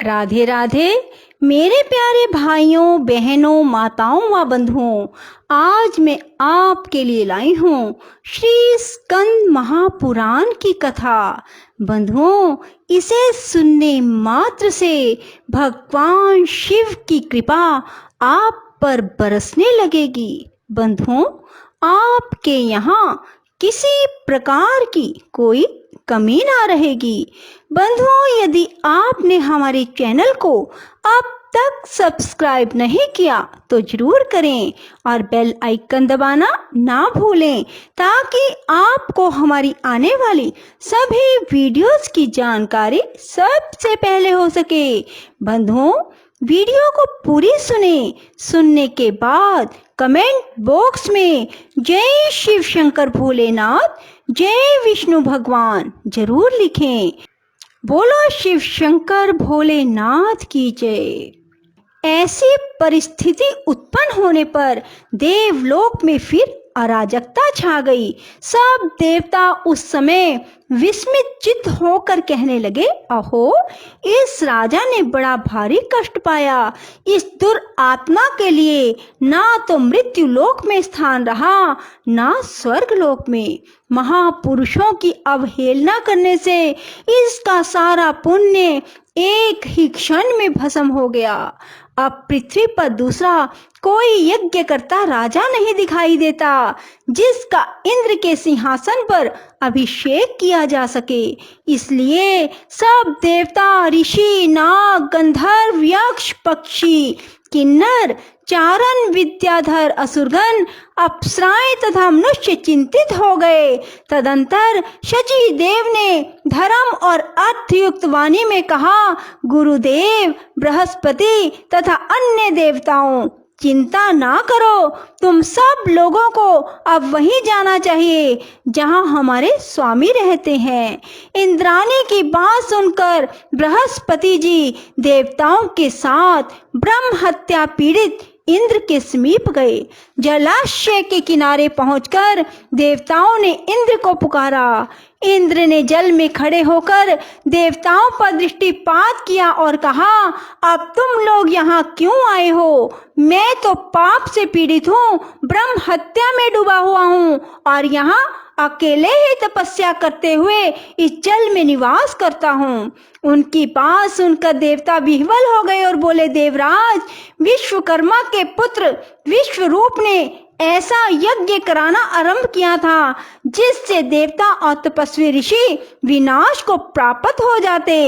राधे राधे मेरे प्यारे भाइयों बहनों माताओं व बंधुओं, आज मैं आपके लिए लाई हूँ श्री स्कंद महापुराण की कथा। बंधुओं, इसे सुनने मात्र से भगवान शिव की कृपा आप पर बरसने लगेगी। बंधुओं, आपके यहाँ किसी प्रकार की कोई कमी ना रहेगी। बंधुओं, यदि आपने हमारे चैनल को अब तक सब्सक्राइब नहीं किया तो जरूर करें और बेल आइकन दबाना ना भूलें, ताकि आपको हमारी आने वाली सभी वीडियोस की जानकारी सबसे पहले हो सके। बंधुओं, वीडियो को पूरी सुनने के बाद कमेंट बॉक्स में जय शिव शंकर भोलेनाथ, जय विष्णु भगवान जरूर लिखें। बोलो शिव शंकर भोलेनाथ की जय। ऐसी परिस्थिति उत्पन्न होने पर देवलोक में फिर अराजकता छा गई। सब देवता उस समय विस्मित चित्त होकर कहने लगे, अहो, इस राजा ने बड़ा भारी कष्ट पाया। इस दुरात्मा के लिए ना तो मृत्यु लोक में स्थान रहा, ना स्वर्ग लोक में। महापुरुषों की अवहेलना करने से इसका सारा पुण्य एक ही क्षण में भस्म हो गया। अब पृथ्वी पर दूसरा कोई यज्ञ करता राजा नहीं दिखाई देता जिसका इंद्र के सिंहासन पर अभिषेक किया जा सके। इसलिए सब देवता, ऋषि, नाग, गंधर्व, यक्ष, पक्षी, किन्नर, चारण, विद्याधर, असुरगण, अप्सराएं तथा मनुष्य चिंतित हो गए। तदंतर शची देव ने धर्म और अर्थयुक्त वाणी में कहा, गुरुदेव, बृहस्पति तथा अन्य देवताओं, चिंता ना करो। तुम सब लोगों को अब वहीं जाना चाहिए जहां हमारे स्वामी रहते हैं। इंद्राणी की बात सुनकर बृहस्पति जी देवताओं के साथ ब्रह्म हत्या पीड़ित इंद्र के समीप गए। जलाशय के किनारे पहुंचकर देवताओं ने इंद्र को पुकारा। इंद्र ने जल में खड़े होकर देवताओं पर दृष्टिपात किया और कहा, अब तुम लोग यहाँ क्यों आए हो? मैं तो पाप से पीड़ित हूँ, ब्रह्म हत्या में डूबा हुआ हूँ और यहाँ अकेले ही तपस्या करते हुए इस जल में निवास करता हूँ। उनकी बात सुनकर देवता विह्वल हो गए और बोले, देवराज, विश्वकर्मा के पुत्र विश्वरूप ने ऐसा यज्ञ कराना आरंभ किया था जिससे देवता और तपस्वी ऋषि विनाश को प्राप्त हो जाते।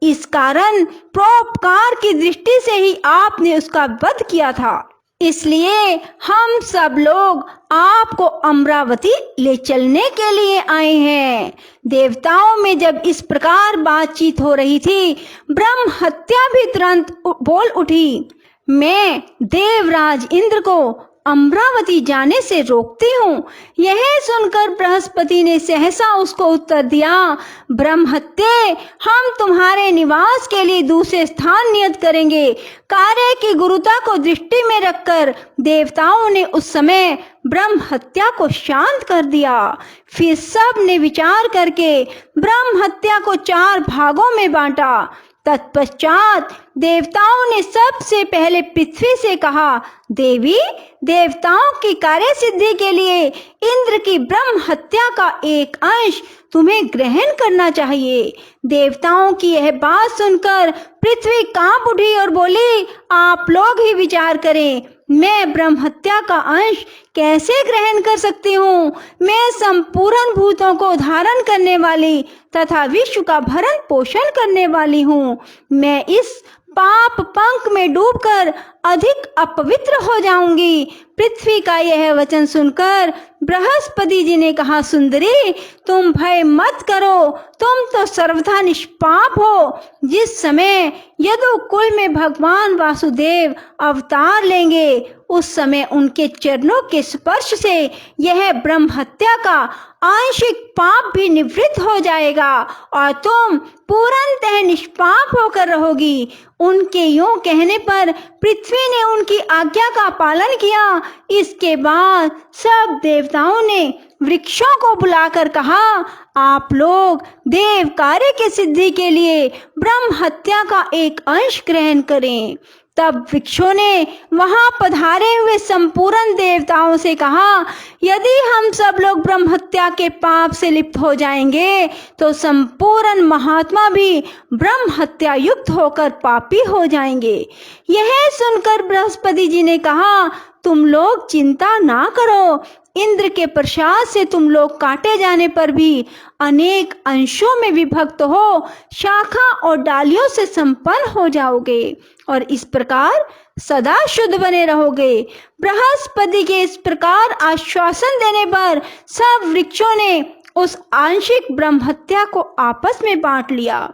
इस कारण परोपकार की दृष्टि से ही आपने उसका वध किया था। इसलिए हम सब लोग आपको अमरावती ले चलने के लिए आए हैं। देवताओं में जब इस प्रकार बातचीत हो रही थी, ब्रह्म हत्या भी तुरंत बोल उठी, मैं देवराज इंद्र को अमरावती जाने से रोकती हूँ। यह सुनकर बृहस्पति ने सहसा उसको उत्तर दिया, ब्रह्महत्ये, हम तुम्हारे निवास के लिए दूसरे स्थान नियत करेंगे। कार्य की गुरुता को दृष्टि में रखकर देवताओं ने उस समय ब्रह्म हत्या को शांत कर दिया। फिर सब ने विचार करके ब्रह्म हत्या को 4 भागों में बांटा। तत्पश्चात देवताओं ने सबसे पहले पृथ्वी से कहा, देवी, देवताओं की कार्य सिद्धि के लिए इंद्र की ब्रह्म हत्या का एक अंश तुम्हें ग्रहण करना चाहिए। देवताओं की यह बात सुनकर पृथ्वी कांप उठी और बोली, आप लोग ही विचार करें, मैं ब्रह्म हत्या का अंश कैसे ग्रहण कर सकती हूँ? मैं संपूर्ण भूतों को धारण करने वाली तथा विश्व का भरण पोषण करने वाली हूँ। मैं इस पाप पंख में डूबकर अधिक अपवित्र हो जाऊंगी। पृथ्वी का यह वचन सुनकर बृहस्पति जी ने कहा, सुंदरी, तुम भय मत करो, तुम तो सर्वथा निष्पाप हो। जिस समय यदुकुल में भगवान वासुदेव अवतार लेंगे उस समय उनके चरणों के स्पर्श से यह ब्रह्म हत्या का आंशिक पाप भी निवृत्त हो जाएगा और तुम पूर्णतः निष्पाप होकर रहोगी। उनके यूं कहने पर पृथ्वी ने उनकी आज्ञा का पालन किया। इसके बाद सब देवताओं ने वृक्षों को बुलाकर कहा, आप लोग देव कार्य की सिद्धि के लिए ब्रह्म हत्या का एक अंश ग्रहण करें। तब वृक्षों ने वहां पधारे हुए संपूर्ण देवताओं से कहा, यदि हम सब लोग ब्रह्म हत्या के पाप से लिप्त हो जाएंगे तो संपूर्ण महात्मा भी ब्रह्म हत्या युक्त होकर पापी हो जाएंगे। यह सुनकर बृहस्पति जी ने कहा, तुम लोग चिंता ना करो, इंद्र के प्रसाद से तुम लोग काटे जाने पर भी अनेक अंशों में विभक्त हो शाखा और डालियों से संपन्न हो जाओगे और इस प्रकार सदा शुद्ध बने रहोगे। बृहस्पति के इस प्रकार आश्वासन देने पर सब वृक्षों ने उस आंशिक ब्रह्म हत्या को आपस में बांट लिया।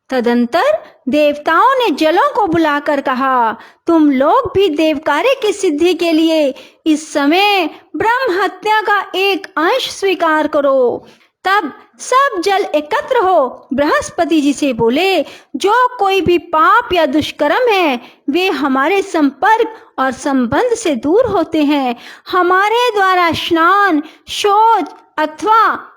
तदंतर देवताओं ने जलों को बुलाकर कहा, तुम लोग भी देव कार्य की सिद्धि के लिए इस समय ब्रह्म हत्या का एक अंश स्वीकार करो। तब सब जल एकत्र हो बृहस्पति जी से बोले, जो कोई भी पाप या दुष्कर्म है वे हमारे संपर्क और संबंध से दूर होते हैं। हमारे द्वारा स्नान, शौच अथवा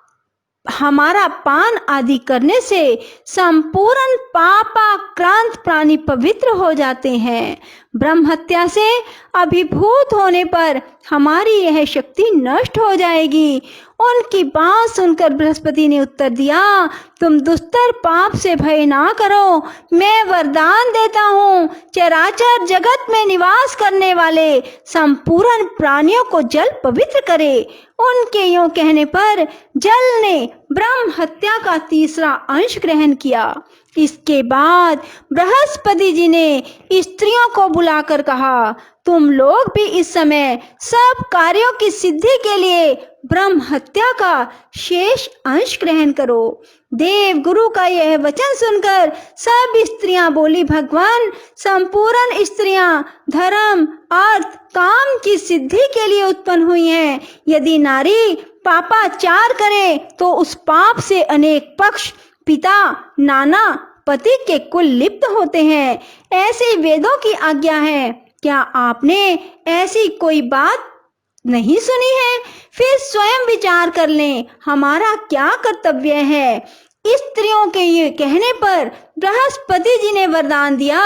हमारा पान आदि करने से संपूर्ण पापाक्रांत प्राणी पवित्र हो जाते हैं। ब्रह्म हत्या से अभिभूत होने पर हमारी यह शक्ति नष्ट हो जाएगी। उनकी बात सुनकर बृहस्पति ने उत्तर दिया, तुम दुस्तर पाप से भय ना करो, मैं वरदान देता हूँ, चराचर जगत में निवास करने वाले संपूर्ण प्राणियों को जल पवित्र करे। उनके यूं कहने पर जल ने ब्रह्म हत्या का तीसरा अंश ग्रहण किया। इसके बाद बृहस्पति जी ने स्त्रियों को बुलाकर कहा, तुम लोग भी इस समय सब कार्यों की सिद्धि के लिए ब्रह्म हत्या का शेष अंश ग्रहण करो। देव गुरु का यह वचन सुनकर सब स्त्रियां बोली, भगवान, संपूर्ण स्त्रियां धर्म, अर्थ, काम की सिद्धि के लिए उत्पन्न हुई हैं। यदि नारी पापाचार करे तो उस पाप से अनेक पक्ष, पिता, नाना, पति के कुल लिप्त होते हैं। ऐसे वेदों की आज्ञा है। क्या आपने ऐसी कोई बात नहीं सुनी है? फिर स्वयं विचार कर लें, हमारा क्या कर्तव्य है। स्त्रियों के ये कहने पर बृहस्पति जी ने वरदान दिया,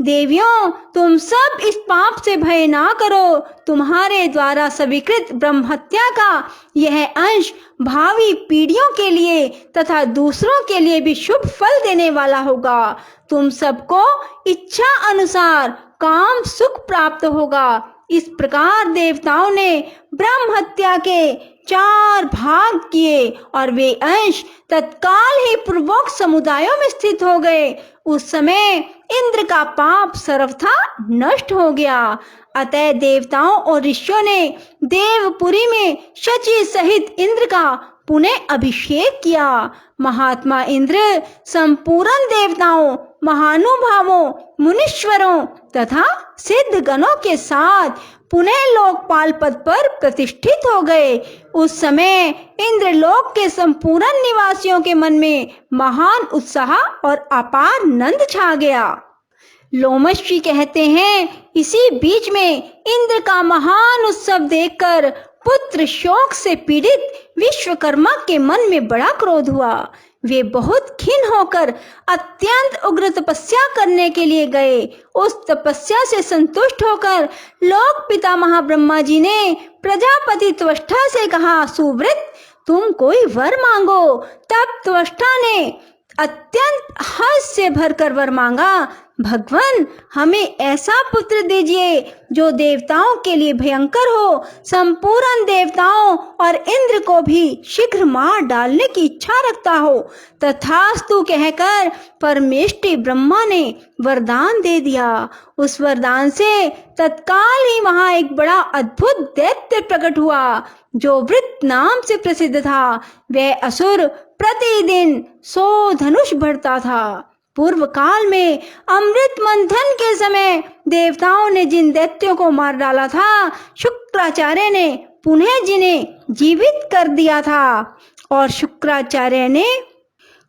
देवियों, तुम सब इस पाप से भय ना करो। तुम्हारे द्वारा स्वीकृत ब्रह्म हत्या का यह अंश भावी पीढ़ियों के लिए तथा दूसरों के लिए भी शुभ फल देने वाला होगा। तुम सबको इच्छा अनुसार काम सुख प्राप्त होगा। इस प्रकार देवताओं ने ब्रह्म हत्या के 4 भाग किए और वे अंश तत्काल ही पूर्वोक्त समुदायों में स्थित हो गए। उस समय इंद्र का पाप सर्वथा नष्ट हो गया। अतः देवताओं और ऋषियों ने देवपुरी में शची सहित इंद्र का पुनः अभिषेक किया। महात्मा इंद्र संपूर्ण देवताओं, महानुभावों, मुनीश्वरों तथा सिद्ध गणों के साथ पुनः लोकपाल पद पर प्रतिष्ठित हो गए। उस समय इंद्रलोक के संपूर्ण निवासियों के मन में महान उत्साह और अपार नंद छा गया। लोमशी कहते हैं, इसी बीच में इंद्र का महान उत्सव देखकर पुत्र शोक से पीड़ित विश्वकर्मा के मन में बड़ा क्रोध हुआ। वे बहुत खिन्न होकर अत्यंत उग्र तपस्या करने के लिए गए। उस तपस्या से संतुष्ट होकर लोक पिता महाब्रह्मा जी ने प्रजापति त्वष्टा से कहा, सुव्रत, तुम कोई वर मांगो। तब त्वष्टा ने अत्यंत हर्ष से भरकर वर मांगा, भगवान, हमें ऐसा पुत्र दीजिए जो देवताओं के लिए भयंकर हो, संपूर्ण देवताओं और इंद्र को भी शीघ्र मार डालने की इच्छा रखता हो। तथास्तु कहकर परमेष्टि ब्रह्मा ने वरदान दे दिया। उस वरदान से तत्काल ही वहां एक बड़ा अद्भुत दैत्य प्रकट हुआ जो वृत्त नाम से प्रसिद्ध था। वह असुर प्रतिदिन 100 धनुष बढ़ता था। पूर्व काल में अमृत मंथन के समय देवताओं ने जिन दैत्यों को मार डाला था, शुक्राचार्य ने पुनः जिन्हें जीवित कर दिया था और शुक्राचार्य ने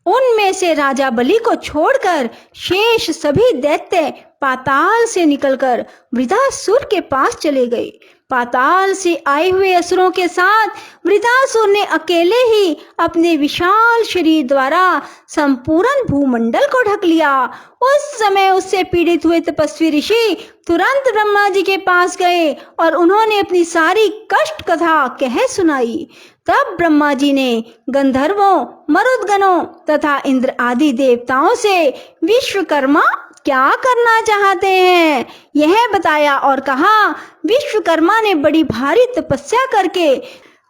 उनमें से राजा बलि को छोड़कर शेष सभी दैत्य पाताल से निकलकर वृत्रासुर के पास चले गए। पाताल से आए हुए असुरों के साथ वृत्रासुर ने अकेले ही अपने विशाल शरीर द्वारा संपूर्ण भूमंडल को ढक लिया। उस समय उससे पीड़ित हुए तपस्वी ऋषि तुरंत ब्रह्मा जी के पास गए और उन्होंने अपनी सारी कष्ट कथा कह सुनाई। तब ब्रह्मा जी ने गंधर्वों, मरुदगणों तथा इंद्र आदि देवताओं से विश्वकर्मा क्या करना चाहते हैं यह बताया और कहा, विश्वकर्मा ने बड़ी भारी तपस्या करके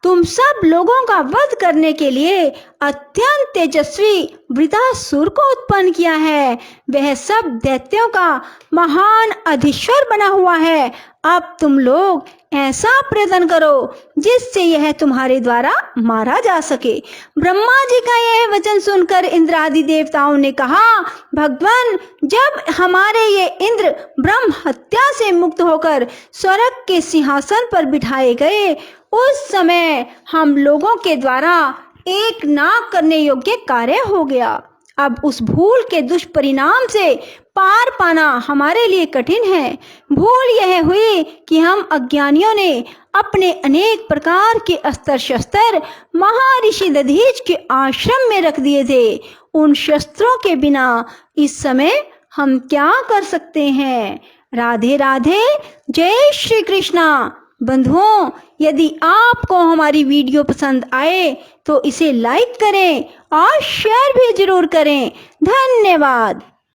तुम सब लोगों का वध करने के लिए अत्यंत तेजस्वी वृत्रासुर को उत्पन्न किया है। वह सब दैत्यों का महान अधीश्वर बना हुआ है। अब तुम लोग ऐसा प्रयत्न करो जिससे यह तुम्हारे द्वारा मारा जा सके। ब्रह्मा जी का यह वचन सुनकर इंद्र आदि देवताओं ने कहा, भगवान, जब हमारे ये इंद्र ब्रह्म हत्या से मुक्त होकर स्वर्ग के सिंहासन पर बिठाए गए, उस समय हम लोगों के द्वारा एक नाक करने योग्य कार्य हो गया। अब उस भूल के दुष्परिणाम से पार पाना हमारे लिए कठिन है। भूल यह हुई कि हम अज्ञानियों ने अपने अनेक प्रकार के अस्त्र शस्त्र महर्षि दधीच के आश्रम में रख दिए थे। उन शस्त्रों के बिना इस समय हम क्या कर सकते हैं। राधे राधे, जय श्री कृष्णा। बंधुओं, यदि आपको हमारी वीडियो पसंद आए तो इसे लाइक करें और शेयर भी जरूर करें। धन्यवाद।